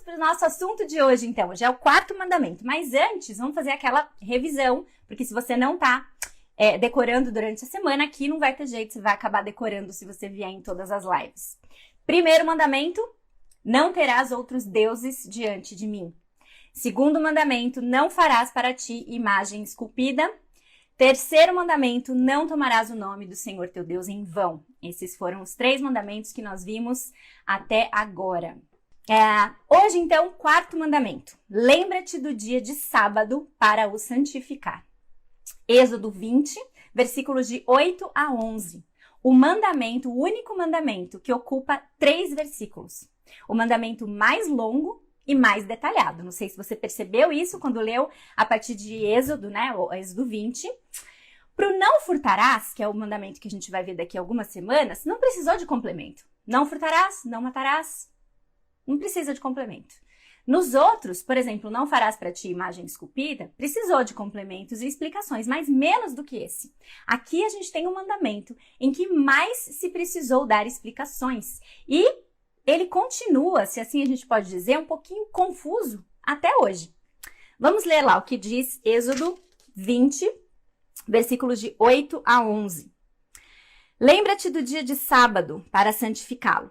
para o nosso assunto de hoje, então. Já é o quarto mandamento. Mas antes, vamos fazer aquela revisão, porque se você não tá decorando durante a semana, aqui não vai ter jeito, você vai acabar decorando se você vier em todas as lives. Primeiro mandamento, não terás outros deuses diante de mim. Segundo mandamento, não farás para ti imagem esculpida. Terceiro mandamento, não tomarás o nome do Senhor teu Deus em vão. Esses foram os 3 mandamentos que nós vimos até agora. Hoje, então, quarto mandamento. Lembra-te do dia de sábado para o santificar. Êxodo 20, versículos de 8 a 11. O único mandamento que ocupa 3 versículos. O mandamento mais longo e mais detalhado. Não sei se você percebeu isso quando leu a partir de Êxodo, né? O Êxodo 20. Pro não furtarás, que é o mandamento que a gente vai ver daqui a algumas semanas, não precisou de complemento. Não furtarás, não matarás. Não precisa de complemento. Nos outros, por exemplo, não farás para ti imagem esculpida, precisou de complementos e explicações, mas menos do que esse. Aqui a gente tem um mandamento em que mais se precisou dar explicações. E ele continua, se assim a gente pode dizer, um pouquinho confuso até hoje. Vamos ler lá o que diz Êxodo 20, versículos de 8 a 11. Lembra-te do dia de sábado para santificá-lo.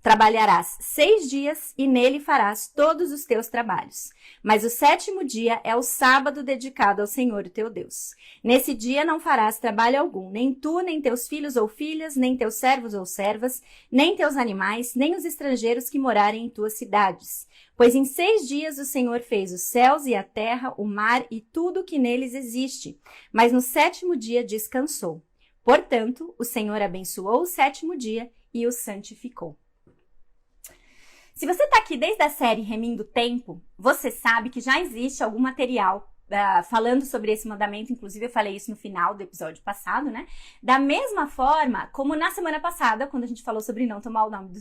Trabalharás 6 dias e nele farás todos os teus trabalhos. Mas o 7º dia é o sábado dedicado ao Senhor, teu Deus. Nesse dia não farás trabalho algum, nem tu, nem teus filhos ou filhas, nem teus servos ou servas, nem teus animais, nem os estrangeiros que morarem em tuas cidades. Pois em 6 dias o Senhor fez os céus e a terra, o mar e tudo o que neles existe. Mas no 7º dia descansou. Portanto, o Senhor abençoou o 7º dia e o santificou. Se você está aqui desde a série Remindo Tempo, você sabe que já existe algum material falando sobre esse mandamento, inclusive eu falei isso no final do episódio passado, né? Da mesma forma como na semana passada, quando a gente falou sobre não tomar o nome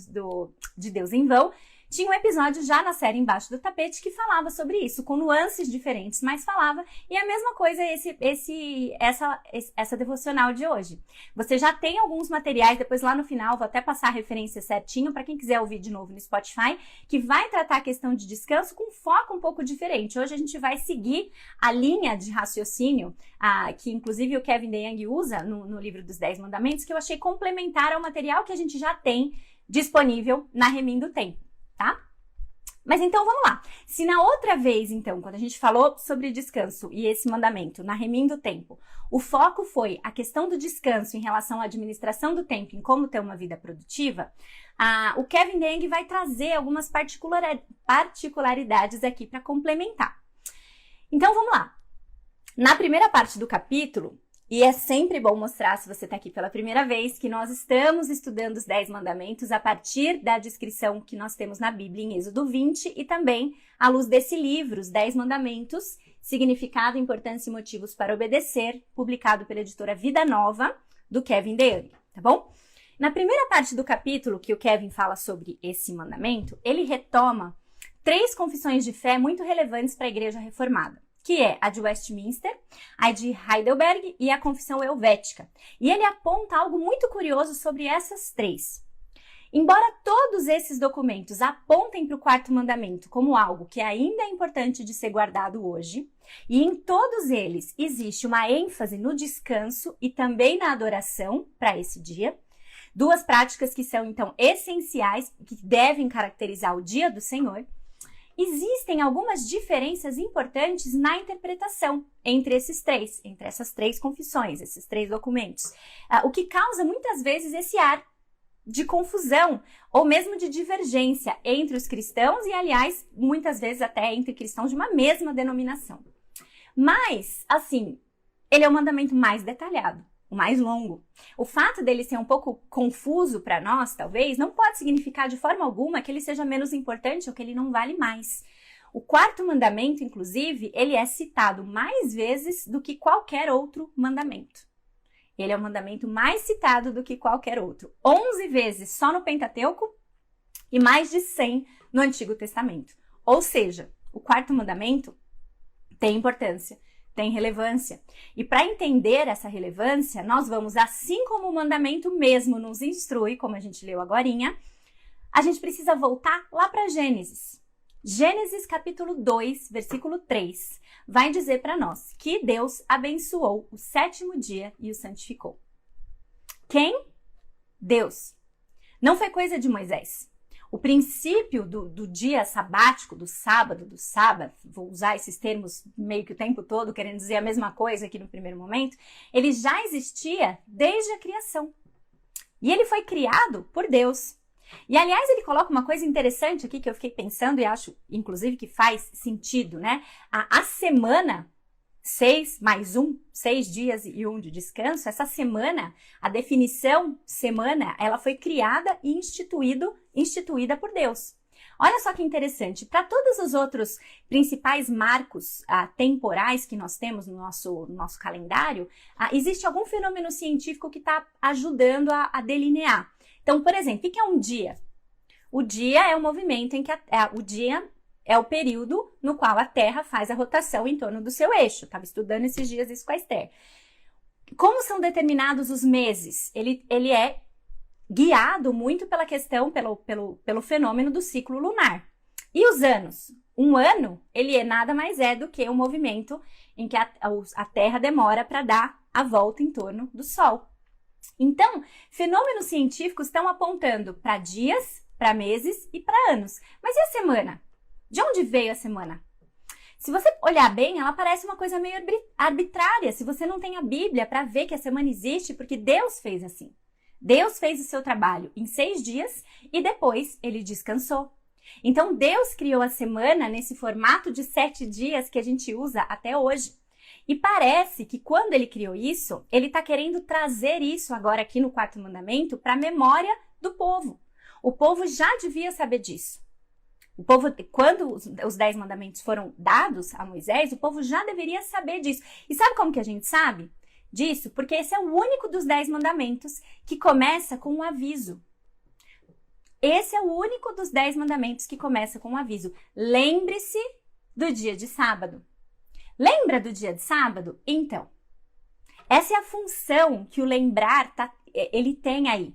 de Deus em vão, tinha um episódio já na série Embaixo do Tapete que falava sobre isso, com nuances diferentes, mas falava, e a mesma coisa essa devocional de hoje. Você já tem alguns materiais, depois lá no final, vou até passar a referência certinho para quem quiser ouvir de novo no Spotify, que vai tratar a questão de descanso com foco um pouco diferente. Hoje a gente vai seguir a linha de raciocínio, que inclusive o Kevin DeYoung usa no livro dos 10 Mandamentos, que eu achei complementar ao material que a gente já tem disponível na Remindo Tempo. Tá? Mas então vamos lá. Se na outra vez, então, quando a gente falou sobre descanso e esse mandamento, na Remindo Tempo, o foco foi a questão do descanso em relação à administração do tempo, em como ter uma vida produtiva, o Kevin DeYoung vai trazer algumas particularidades aqui para complementar. Então vamos lá. Na primeira parte do capítulo, e é sempre bom mostrar, se você está aqui pela primeira vez, que nós estamos estudando os 10 mandamentos a partir da descrição que nós temos na Bíblia em Êxodo 20 e também à luz desse livro, Os 10 Mandamentos, Significado, Importância e Motivos para Obedecer, publicado pela editora Vida Nova, do Kevin DeYoung, tá bom? Na primeira parte do capítulo que o Kevin fala sobre esse mandamento, ele retoma 3 confissões de fé muito relevantes para a Igreja Reformada, que é a de Westminster, a de Heidelberg e a Confissão Helvética. E ele aponta algo muito curioso sobre essas 3. Embora todos esses documentos apontem para o 4º mandamento como algo que ainda é importante de ser guardado hoje, e em todos eles existe uma ênfase no descanso e também na adoração para esse dia, 2 práticas que são então essenciais, que devem caracterizar o dia do Senhor, existem algumas diferenças importantes na interpretação entre essas 3 confissões, esses 3 documentos, o que causa muitas vezes esse ar de confusão ou mesmo de divergência entre os cristãos e, aliás, muitas vezes até entre cristãos de uma mesma denominação. Mas, assim, ele é o mandamento mais detalhado, o mais longo. O fato dele ser um pouco confuso para nós, talvez, não pode significar de forma alguma que ele seja menos importante ou que ele não vale mais. O 4º mandamento, inclusive, ele é citado mais vezes do que qualquer outro mandamento. Ele é o mandamento mais citado do que qualquer outro. 11 vezes só no Pentateuco e mais de 100 no Antigo Testamento. Ou seja, o 4º mandamento tem importância, tem relevância. E para entender essa relevância, nós vamos, assim como o mandamento mesmo nos instrui, como a gente leu agorinha, a gente precisa voltar lá para Gênesis. Gênesis capítulo 2, versículo 3, vai dizer para nós que Deus abençoou o 7º dia e o santificou. Quem? Deus. Não foi coisa de Moisés. O princípio do dia sabático, do sábado, vou usar esses termos meio que o tempo todo, querendo dizer a mesma coisa aqui no primeiro momento, ele já existia desde a criação. E ele foi criado por Deus. E, aliás, ele coloca uma coisa interessante aqui que eu fiquei pensando e acho, inclusive, que faz sentido, né? A semana, 6 mais 1, 6 dias e 1 de descanso, essa semana, a definição semana, ela foi criada e instituída por Deus. Olha só que interessante, para todos os outros principais marcos temporais que nós temos no nosso calendário, existe algum fenômeno científico que está ajudando a delinear. Então, por exemplo, o que é um dia? O dia é o movimento em que o dia é o período no qual a Terra faz a rotação em torno do seu eixo. Estava estudando esses dias isso com a Esther. Como são determinados os meses? Ele é guiado muito pela questão, pelo fenômeno do ciclo lunar. E os anos? Um ano, ele nada mais é do que um movimento em que a Terra demora para dar a volta em torno do Sol. Então, fenômenos científicos estão apontando para dias, para meses e para anos. Mas e a semana? De onde veio a semana? Se você olhar bem, ela parece uma coisa meio arbitrária, se você não tem a Bíblia para ver que a semana existe, porque Deus fez assim. Deus fez o seu trabalho em 6 dias e depois ele descansou. Então, Deus criou a semana nesse formato de 7 dias que a gente usa até hoje. E parece que quando ele criou isso, ele está querendo trazer isso agora aqui no 4º mandamento para a memória do povo. O povo já devia saber disso. O povo, quando os 10 mandamentos foram dados a Moisés, o povo já deveria saber disso. E sabe como que a gente sabe disso? Porque esse é o único dos 10 mandamentos que começa com um aviso. Esse é o único dos 10 mandamentos que começa com um aviso. Lembre-se do dia de sábado. Lembra do dia de sábado? Então, essa é a função que o lembrar ele tem aí.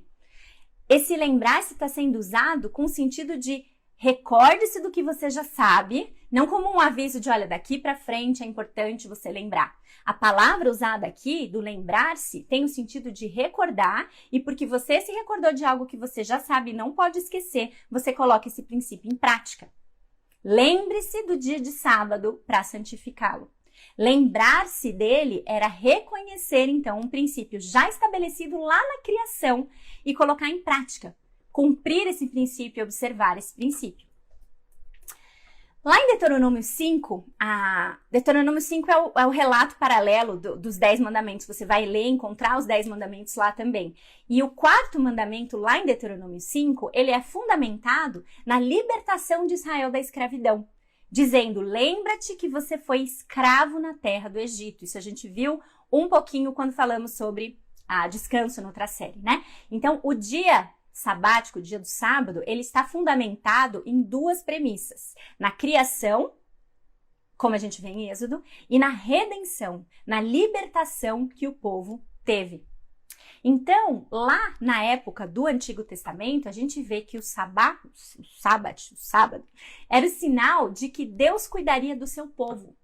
Esse lembrar-se está sendo usado com o sentido de recorde-se do que você já sabe, não como um aviso de, olha, daqui para frente é importante você lembrar. A palavra usada aqui, do lembrar-se, tem o sentido de recordar, e porque você se recordou de algo que você já sabe e não pode esquecer, você coloca esse princípio em prática. Lembre-se do dia de sábado para santificá-lo. Lembrar-se dele era reconhecer, então, um princípio já estabelecido lá na criação e colocar em prática. Cumprir esse princípio e observar esse princípio. Lá em Deuteronômio 5, Deuteronômio 5 é o relato paralelo dos 10 mandamentos. Você vai ler, encontrar os 10 mandamentos lá também. E o 4º mandamento, lá em Deuteronômio 5, ele é fundamentado na libertação de Israel da escravidão, dizendo, lembra-te que você foi escravo na terra do Egito. Isso a gente viu um pouquinho quando falamos sobre descanso na outra série, né? Então, o dia sabático, o dia do sábado, ele está fundamentado em 2 premissas. Na criação, como a gente vê em Êxodo, e na redenção, na libertação que o povo teve. Então, lá na época do Antigo Testamento, a gente vê que o sábado, era o sinal de que Deus cuidaria do seu povo.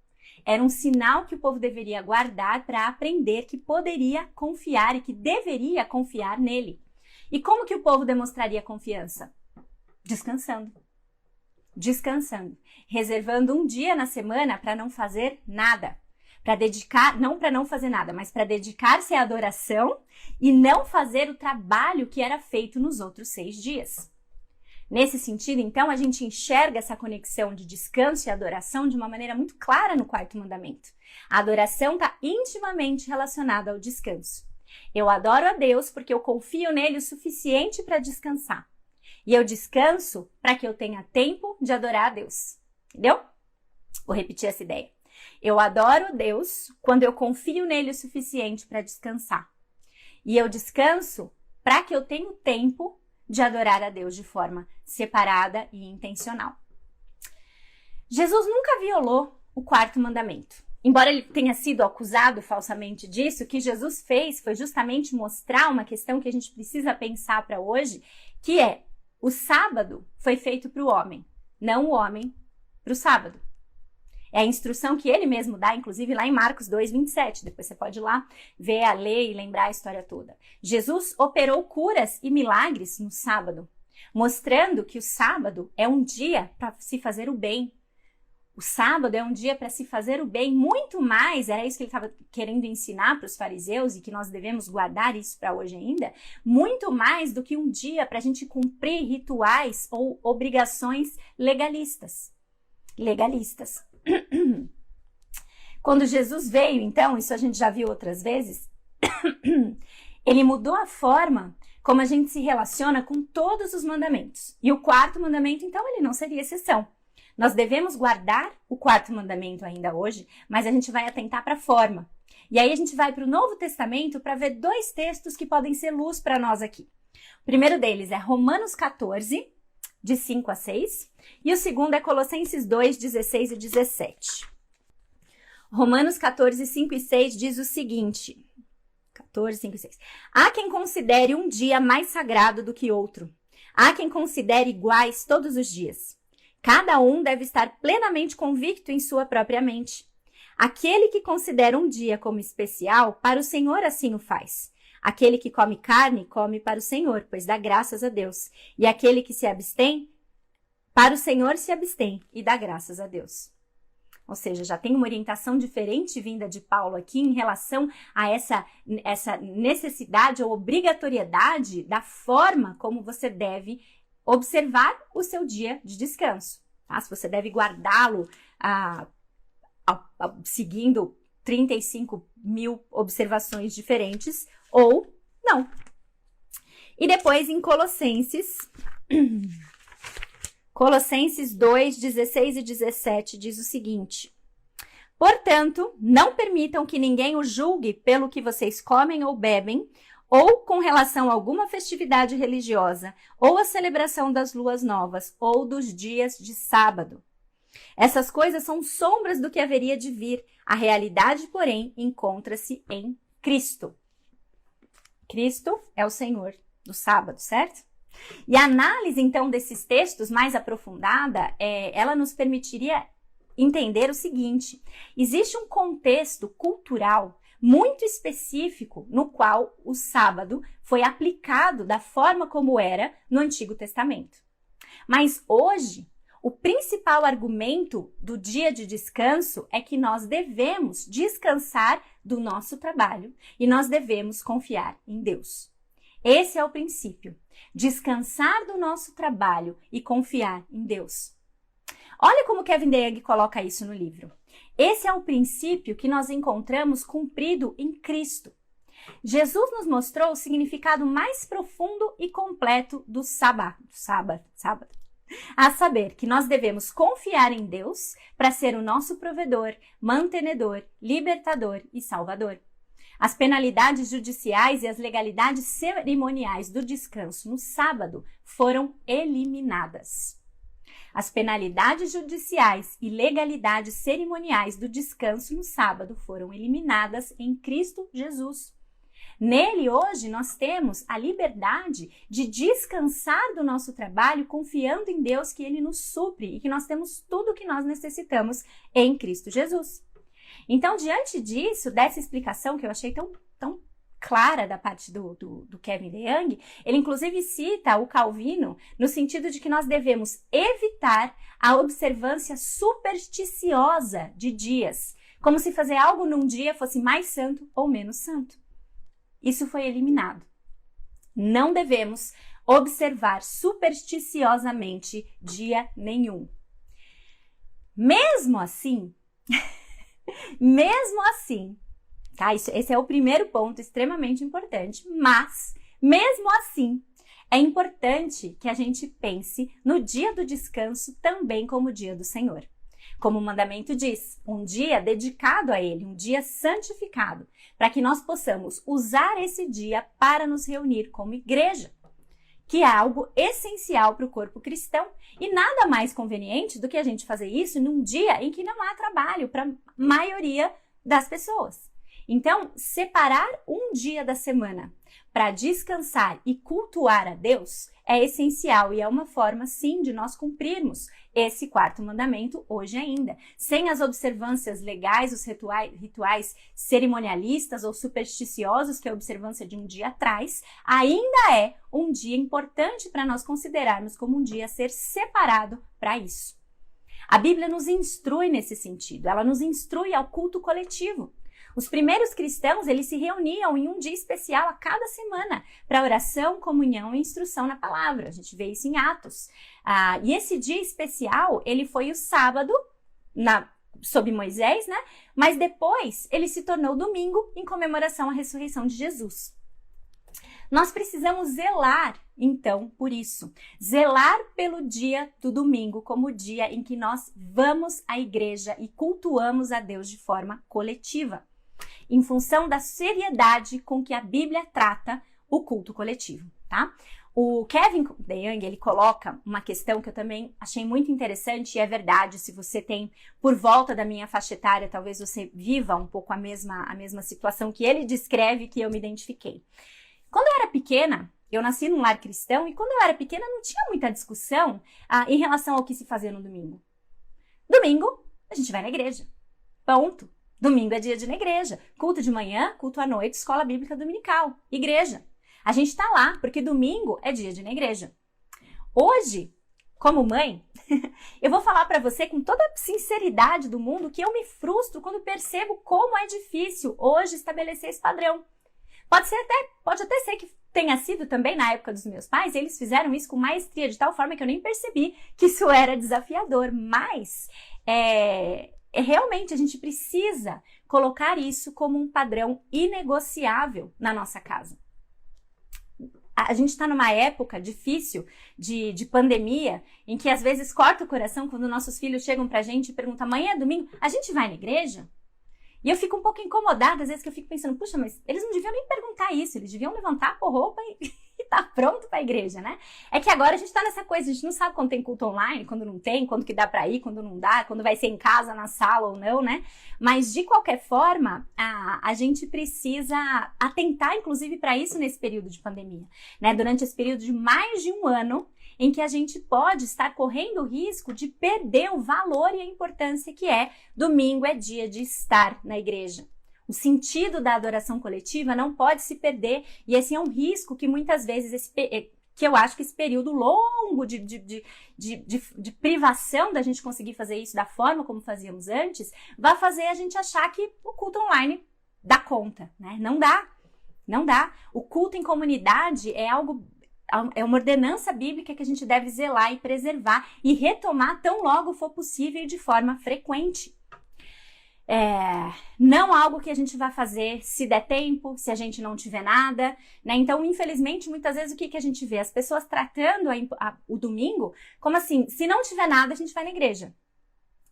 Era um sinal que o povo deveria guardar para aprender que poderia confiar e que deveria confiar nele. E como que o povo demonstraria confiança? Descansando. Descansando. Reservando um dia na semana para não fazer nada. Não para não fazer nada, mas para dedicar-se à adoração e não fazer o trabalho que era feito nos outros 6 dias. Nesse sentido, então, a gente enxerga essa conexão de descanso e adoração de uma maneira muito clara no 4º mandamento. A adoração está intimamente relacionada ao descanso. Eu adoro a Deus porque eu confio nele o suficiente para descansar. E eu descanso para que eu tenha tempo de adorar a Deus. Entendeu? Vou repetir essa ideia. Eu adoro Deus quando eu confio nele o suficiente para descansar. E eu descanso para que eu tenha tempo de adorar a Deus de forma separada e intencional. Jesus nunca violou o 4º mandamento. Embora ele tenha sido acusado falsamente disso, o que Jesus fez foi justamente mostrar uma questão que a gente precisa pensar para hoje, que é: o sábado foi feito para o homem, não o homem para o sábado. É a instrução que ele mesmo dá, inclusive lá em Marcos 2:27. Depois você pode ir lá ver a lei e lembrar a história toda. Jesus operou curas e milagres no sábado, mostrando que o sábado é um dia para se fazer o bem. O sábado é um dia para se fazer o bem, muito mais, era isso que ele estava querendo ensinar para os fariseus e que nós devemos guardar isso para hoje ainda, muito mais do que um dia para a gente cumprir rituais ou obrigações legalistas. Quando Jesus veio, então, isso a gente já viu outras vezes, ele mudou a forma como a gente se relaciona com todos os mandamentos. E o quarto mandamento, então, ele não seria exceção. Nós devemos guardar o quarto mandamento ainda hoje, mas a gente vai atentar para a forma. E aí a gente vai para o Novo Testamento para ver 2 textos que podem ser luz para nós aqui. O primeiro deles é Romanos 14, de 5 a 6, e o segundo é Colossenses 2, 16 e 17. Romanos 14, 5 e 6 diz o seguinte, 14, 5 e 6. Há quem considere um dia mais sagrado do que outro. Há quem considere iguais todos os dias. Cada um deve estar plenamente convicto em sua própria mente. Aquele que considera um dia como especial, para o Senhor assim o faz. Aquele que come carne, come para o Senhor, pois dá graças a Deus. E aquele que se abstém, para o Senhor se abstém e dá graças a Deus. Ou seja, já tem uma orientação diferente vinda de Paulo aqui em relação a essa necessidade ou obrigatoriedade da forma como você deve observar o seu dia de descanso. Tá? Se você deve guardá-lo seguindo 35 mil observações diferentes ou não. E depois em Colossenses 2, 16 e 17 diz o seguinte: portanto, não permitam que ninguém o julgue pelo que vocês comem ou bebem, ou com relação a alguma festividade religiosa, ou a celebração das luas novas, ou dos dias de sábado. Essas coisas são sombras do que haveria de vir. A realidade, porém, encontra-se em Cristo. Cristo é o Senhor do sábado, certo? E a análise, então, desses textos mais aprofundada, ela nos permitiria entender o seguinte: existe um contexto cultural muito específico no qual o sábado foi aplicado da forma como era no Antigo Testamento. Mas hoje, o principal argumento do dia de descanso é que nós devemos descansar do nosso trabalho e nós devemos confiar em Deus. Esse é o princípio, descansar do nosso trabalho e confiar em Deus. Olha como Kevin DeYoung coloca isso no livro. Esse é o princípio que nós encontramos cumprido em Cristo. Jesus nos mostrou o significado mais profundo e completo do sábado. A saber, que nós devemos confiar em Deus para ser o nosso provedor, mantenedor, libertador e salvador. As penalidades judiciais e as legalidades cerimoniais do descanso no sábado foram eliminadas. As penalidades judiciais e legalidades cerimoniais do descanso no sábado foram eliminadas em Cristo Jesus. Nele, hoje, nós temos a liberdade de descansar do nosso trabalho confiando em Deus que Ele nos supre e que nós temos tudo o que nós necessitamos em Cristo Jesus. Então, diante disso, dessa explicação que eu achei tão clara da parte do Kevin DeYoung, ele inclusive cita o Calvino no sentido de que nós devemos evitar a observância supersticiosa de dias, como se fazer algo num dia fosse mais santo ou menos santo. Isso foi eliminado. Não devemos observar supersticiosamente dia nenhum. Mesmo assim, tá? Esse é o primeiro ponto extremamente importante, mas, mesmo assim, é importante que a gente pense no dia do descanso também como o dia do Senhor. Como o mandamento diz, um dia dedicado a Ele, um dia santificado, para que nós possamos usar esse dia para nos reunir como igreja, que é algo essencial para o corpo cristão. E nada mais conveniente do que a gente fazer isso num dia em que não há trabalho para a maioria das pessoas. Então, separar um dia da semana para descansar e cultuar a Deus é essencial e é uma forma, sim, de nós cumprirmos esse quarto mandamento hoje ainda. Sem as observâncias legais, os rituais cerimonialistas ou supersticiosos que a observância de um dia traz, ainda é um dia importante para nós considerarmos como um dia a ser separado para isso. A Bíblia nos instrui nesse sentido, ela nos instrui ao culto coletivo. Os primeiros cristãos, eles se reuniam em um dia especial a cada semana para oração, comunhão e instrução na palavra. A gente vê isso em Atos. E esse dia especial, ele foi o sábado, sob Moisés, né? Mas depois ele se tornou domingo em comemoração à ressurreição de Jesus. Nós precisamos zelar, então, por isso. Zelar pelo dia do domingo como o dia em que nós vamos à igreja e cultuamos a Deus de forma coletiva, em função da seriedade com que a Bíblia trata o culto coletivo, tá? O Kevin DeYoung, ele coloca uma questão que eu também achei muito interessante e é verdade, se você tem por volta da minha faixa etária, talvez você viva um pouco a mesma situação que ele descreve, que eu me identifiquei. Quando eu era pequena, eu nasci num lar cristão e quando eu era pequena não tinha muita discussão em relação ao que se fazia no domingo. Domingo, a gente vai na igreja. Ponto. Domingo é dia de ir na igreja. Culto de manhã, culto à noite, escola bíblica dominical, igreja. A gente tá lá porque domingo é dia de ir na igreja. Hoje, como mãe, eu vou falar para você com toda a sinceridade do mundo que eu me frustro quando percebo como é difícil hoje estabelecer esse padrão. Pode até ser que tenha sido também na época dos meus pais, eles fizeram isso com maestria, de tal forma que eu nem percebi que isso era desafiador, mas realmente a gente precisa colocar isso como um padrão inegociável na nossa casa. A gente está numa época difícil de pandemia, em que às vezes corta o coração quando nossos filhos chegam pra gente e perguntam: amanhã é domingo, a gente vai na igreja? E eu fico um pouco incomodada, às vezes, que eu fico pensando, puxa, mas eles não deviam nem perguntar isso, eles deviam levantar a roupa e tá pronto pra igreja, né? É que agora a gente tá nessa coisa, a gente não sabe quando tem culto online, quando não tem, quando que dá pra ir, quando não dá, quando vai ser em casa, na sala ou não, né? Mas, de qualquer forma, a gente precisa atentar, inclusive, para isso nesse período de pandemia, né? Durante esse período de mais de um ano, em que a gente pode estar correndo o risco de perder o valor e a importância que é domingo é dia de estar na igreja. O sentido da adoração coletiva não pode se perder e esse é um risco que muitas vezes, que eu acho que esse período longo de privação da gente conseguir fazer isso da forma como fazíamos antes, vai fazer a gente achar que o culto online dá conta, né? Não dá, não dá. O culto em comunidade é uma ordenança bíblica que a gente deve zelar e preservar e retomar tão logo for possível e de forma frequente. Não algo que a gente vai fazer se der tempo, se a gente não tiver nada, né? Então, infelizmente, muitas vezes o que a gente vê? As pessoas tratando o domingo como assim, se não tiver nada, a gente vai na igreja.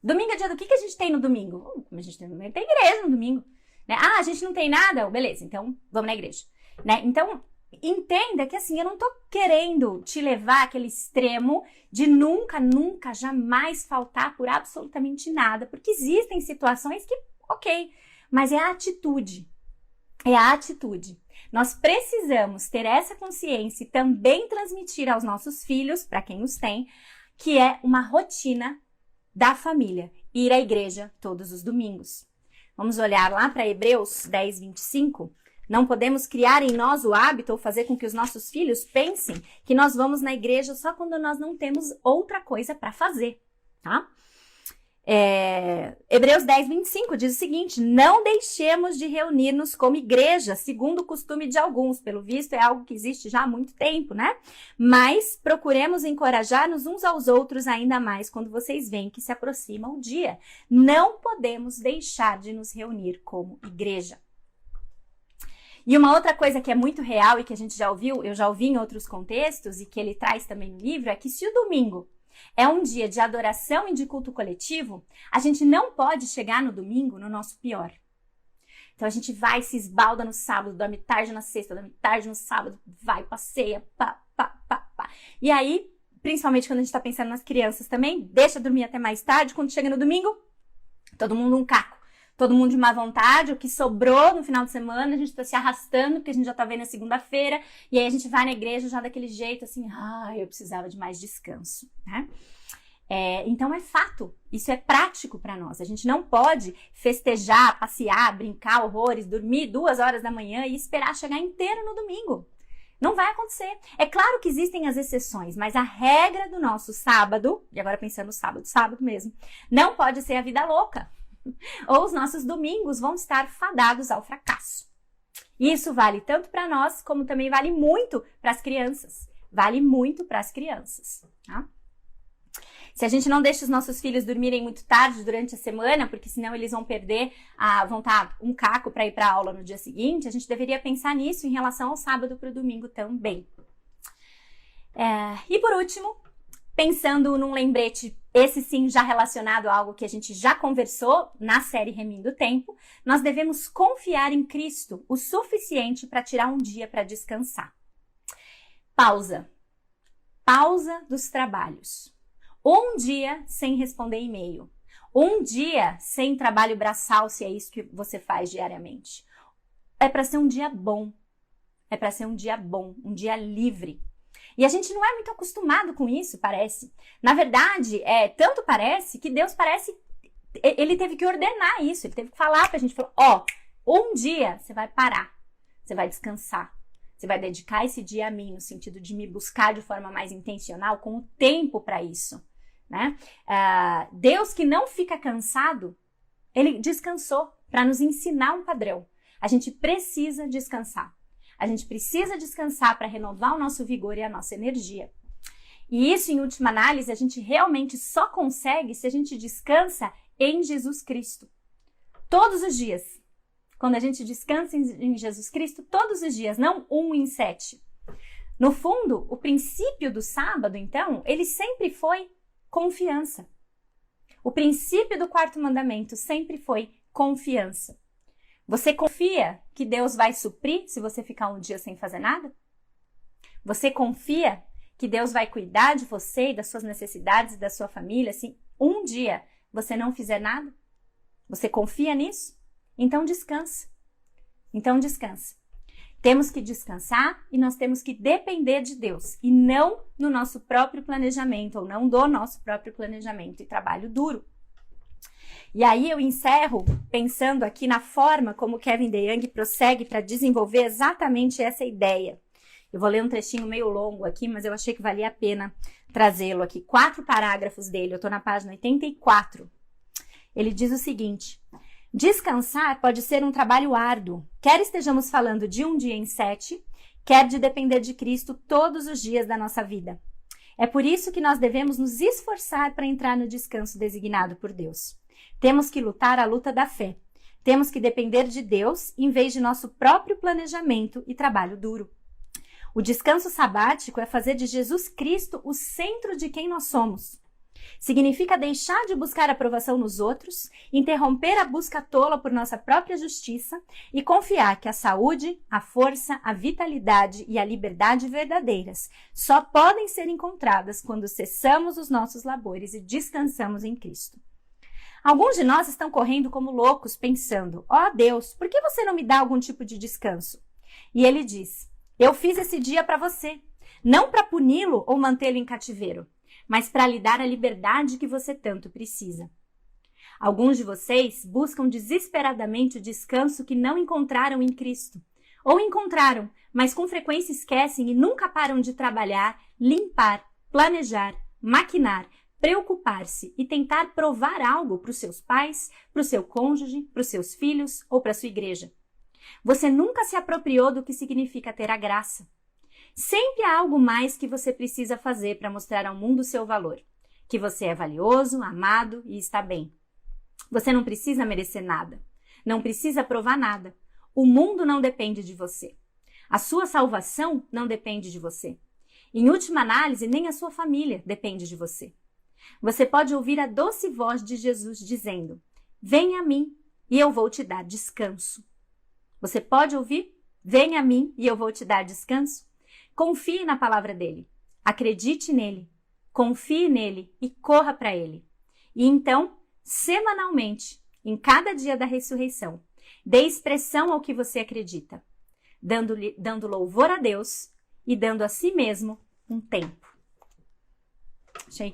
Domingo é dia do que a gente tem no domingo? A gente tem igreja no domingo, né? A gente não tem nada? Beleza, então vamos na igreja, né? Então, entenda que assim, eu não tô querendo te levar àquele extremo de nunca, jamais faltar por absolutamente nada, porque existem situações que, ok, mas é a atitude, Nós precisamos ter essa consciência e também transmitir aos nossos filhos, para quem os tem, que é uma rotina da família, ir à igreja todos os domingos. Vamos olhar lá para Hebreus 10, 25. Não podemos criar em nós o hábito ou fazer com que os nossos filhos pensem que nós vamos na igreja só quando nós não temos outra coisa para fazer, tá? Hebreus 10, 25 diz o seguinte: não deixemos de reunir-nos como igreja, segundo o costume de alguns. Pelo visto, é algo que existe já há muito tempo, né? Mas procuremos encorajar-nos uns aos outros ainda mais quando vocês veem que se aproxima o dia. Não podemos deixar de nos reunir como igreja. E uma outra coisa que é muito real e que a gente já ouviu, eu já ouvi em outros contextos e que ele traz também no livro, é que se o domingo é um dia de adoração e de culto coletivo, a gente não pode chegar no domingo no nosso pior. Então a gente vai, se esbalda no sábado, dorme tarde na sexta, dorme tarde no sábado, vai, passeia, pá. E aí, principalmente quando a gente tá pensando nas crianças também, deixa dormir até mais tarde, quando chega no domingo, todo mundo um caco. todo mundo de má vontade, o que sobrou no final de semana, a gente tá se arrastando, porque a gente já tá vendo a segunda-feira, e aí a gente vai na igreja já daquele jeito, assim, eu precisava de mais descanso, né? Então é fato, isso é prático para nós. A gente não pode festejar, passear, brincar horrores, dormir 2 horas da manhã e esperar chegar inteiro no domingo. Não vai acontecer. É claro que existem as exceções, mas a regra do nosso sábado, e agora pensando no sábado mesmo, não pode ser a vida louca. Ou os nossos domingos vão estar fadados ao fracasso. Isso vale tanto para nós, como também vale muito para as crianças. Vale muito para as crianças, tá? Se a gente não deixa os nossos filhos dormirem muito tarde durante a semana, porque senão eles vão perder, vão estar um caco para ir para a aula no dia seguinte, a gente deveria pensar nisso em relação ao sábado para o domingo também. E por último, pensando num lembrete, esse sim já relacionado a algo que a gente já conversou na série Remindo o Tempo, nós devemos confiar em Cristo o suficiente para tirar um dia para descansar. Pausa. Pausa dos trabalhos. Um dia sem responder e-mail. Um dia sem trabalho braçal, se é isso que você faz diariamente. É para ser um dia bom. É para ser um dia bom, um dia livre. E a gente não é muito acostumado com isso, parece. Na verdade, tanto parece que Deus ele teve que ordenar isso, ele teve que falar pra gente, um dia você vai parar, você vai descansar. Você vai dedicar esse dia a mim, no sentido de me buscar de forma mais intencional, com o tempo para isso, né? Deus que não fica cansado, ele descansou para nos ensinar um padrão. A gente precisa descansar. A gente precisa descansar para renovar o nosso vigor e a nossa energia. E isso, em última análise, a gente realmente só consegue se a gente descansa em Jesus Cristo. Todos os dias. Quando a gente descansa em Jesus Cristo, todos os dias, não 1 em 7. No fundo, o princípio do sábado, então, ele sempre foi confiança. O princípio do 4º mandamento sempre foi confiança. Você confia que Deus vai suprir se você ficar um dia sem fazer nada? Você confia que Deus vai cuidar de você e das suas necessidades e da sua família se um dia você não fizer nada? Você confia nisso? Então descansa. Temos que descansar e nós temos que depender de Deus e não no nosso próprio planejamento ou não do nosso próprio planejamento e trabalho duro. E aí eu encerro pensando aqui na forma como Kevin DeYoung prossegue para desenvolver exatamente essa ideia. Eu vou ler um trechinho meio longo aqui, mas eu achei que valia a pena trazê-lo aqui. 4 parágrafos dele, eu estou na página 84. Ele diz o seguinte: descansar pode ser um trabalho árduo, quer estejamos falando de um dia em 7, quer de depender de Cristo todos os dias da nossa vida. É por isso que nós devemos nos esforçar para entrar no descanso designado por Deus. Temos que lutar a luta da fé. Temos que depender de Deus em vez de nosso próprio planejamento e trabalho duro. O descanso sabático é fazer de Jesus Cristo o centro de quem nós somos. Significa deixar de buscar aprovação nos outros, interromper a busca tola por nossa própria justiça e confiar que a saúde, a força, a vitalidade e a liberdade verdadeiras só podem ser encontradas quando cessamos os nossos labores e descansamos em Cristo. Alguns de nós estão correndo como loucos, pensando: Deus, por que você não me dá algum tipo de descanso? E ele diz: eu fiz esse dia para você, não para puni-lo ou mantê-lo em cativeiro, mas para lhe dar a liberdade que você tanto precisa. Alguns de vocês buscam desesperadamente o descanso que não encontraram em Cristo. Ou encontraram, mas com frequência esquecem e nunca param de trabalhar, limpar, planejar, maquinar, preocupar-se e tentar provar algo para os seus pais, para o seu cônjuge, para os seus filhos ou para a sua igreja. Você nunca se apropriou do que significa ter a graça. Sempre há algo mais que você precisa fazer para mostrar ao mundo o seu valor. Que você é valioso, amado e está bem. Você não precisa merecer nada. Não precisa provar nada. O mundo não depende de você. A sua salvação não depende de você. Em última análise, nem a sua família depende de você. Você pode ouvir a doce voz de Jesus dizendo: venha a mim e eu vou te dar descanso. Você pode ouvir? Venha a mim e eu vou te dar descanso. Confie na palavra dele. Acredite nele. Confie nele e corra para ele. E então, semanalmente, em cada dia da ressurreição. Dê expressão ao que você acredita, dando louvor a Deus e dando a si mesmo um tempo. Achei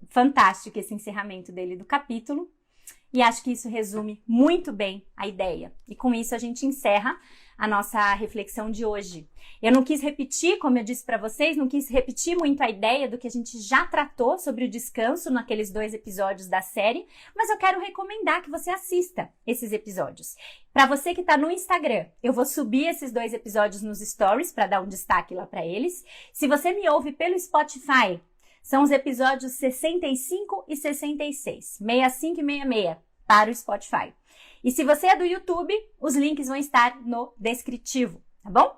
fantástico esse encerramento dele do capítulo. E acho que isso resume muito bem a ideia. E com isso a gente encerra a nossa reflexão de hoje. Eu não quis repetir, como eu disse para vocês, não quis repetir muito a ideia do que a gente já tratou sobre o descanso naqueles 2 episódios da série, mas eu quero recomendar que você assista esses episódios. Para você que está no Instagram, eu vou subir esses 2 episódios nos stories para dar um destaque lá para eles. Se você me ouve pelo Spotify, são os episódios 65 e 66, 65 e 66, para o Spotify. E se você é do YouTube, os links vão estar no descritivo, tá bom?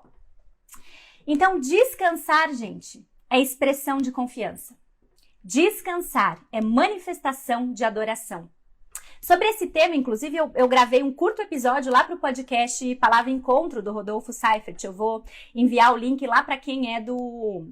Então, descansar, gente, é expressão de confiança. Descansar é manifestação de adoração. Sobre esse tema, inclusive, eu gravei um curto episódio lá para o podcast Palavra Encontro, do Rodolfo Seifert. Eu vou enviar o link lá para quem é do...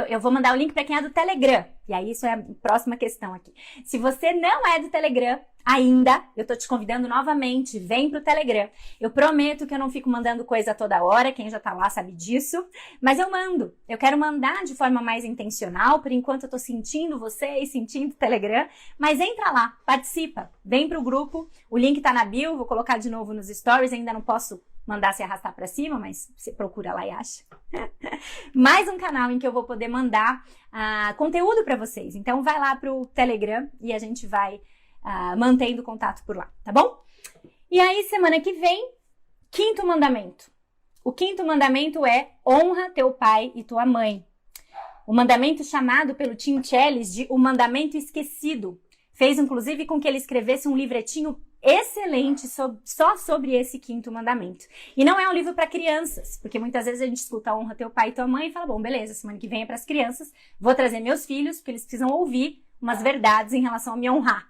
Eu vou mandar o link para quem é do Telegram. E aí, isso é a próxima questão aqui. Se você não é do Telegram ainda, eu tô te convidando novamente, vem pro Telegram. Eu prometo que eu não fico mandando coisa toda hora, quem já tá lá sabe disso. Mas eu mando. Eu quero mandar de forma mais intencional, por enquanto eu tô sentindo vocês, sentindo o Telegram. Mas entra lá, participa, vem pro grupo. O link tá na bio, vou colocar de novo nos stories, ainda não posso mandar se arrastar para cima, mas você procura lá e acha. Mais um canal em que eu vou poder mandar conteúdo para vocês. Então vai lá pro Telegram e a gente vai mantendo contato por lá, tá bom? E aí, semana que vem, 5º mandamento. O 5º mandamento é honra teu pai e tua mãe. O mandamento chamado pelo Tim Challies de o mandamento esquecido. Fez, inclusive, com que ele escrevesse um livretinho excelente só sobre esse 5º mandamento. E não é um livro para crianças, porque muitas vezes a gente escuta honra teu pai e tua mãe e fala, bom, beleza, semana que vem é para as crianças, vou trazer meus filhos, porque eles precisam ouvir umas verdades em relação a me honrar.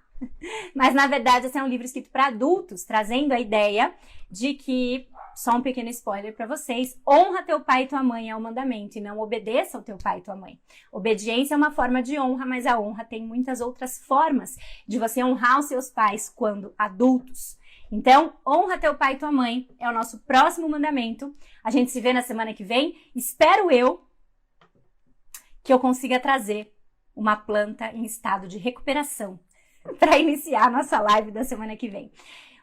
Mas, na verdade, esse é um livro escrito para adultos, trazendo a ideia de que, só um pequeno spoiler para vocês, honra teu pai e tua mãe é o mandamento e não obedeça ao teu pai e tua mãe. Obediência é uma forma de honra, mas a honra tem muitas outras formas de você honrar os seus pais quando adultos. Então, honra teu pai e tua mãe é o nosso próximo mandamento. A gente se vê na semana que vem. Espero que eu consiga trazer uma planta em estado de recuperação para iniciar a nossa live da semana que vem.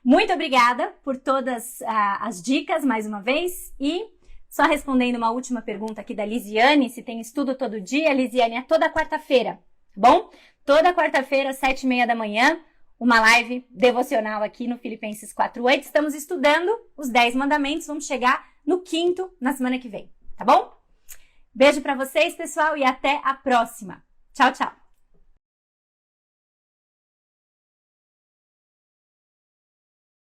Muito obrigada por todas as dicas, mais uma vez. E só respondendo uma última pergunta aqui da Lisiane, se tem estudo todo dia, Lisiane, é toda quarta-feira, tá bom? Toda quarta-feira, 7h30 da manhã, uma live devocional aqui no Filipenses 4:8. Estamos estudando os 10 mandamentos, vamos chegar no 5º na semana que vem, tá bom? Beijo para vocês, pessoal, e até a próxima. Tchau, tchau!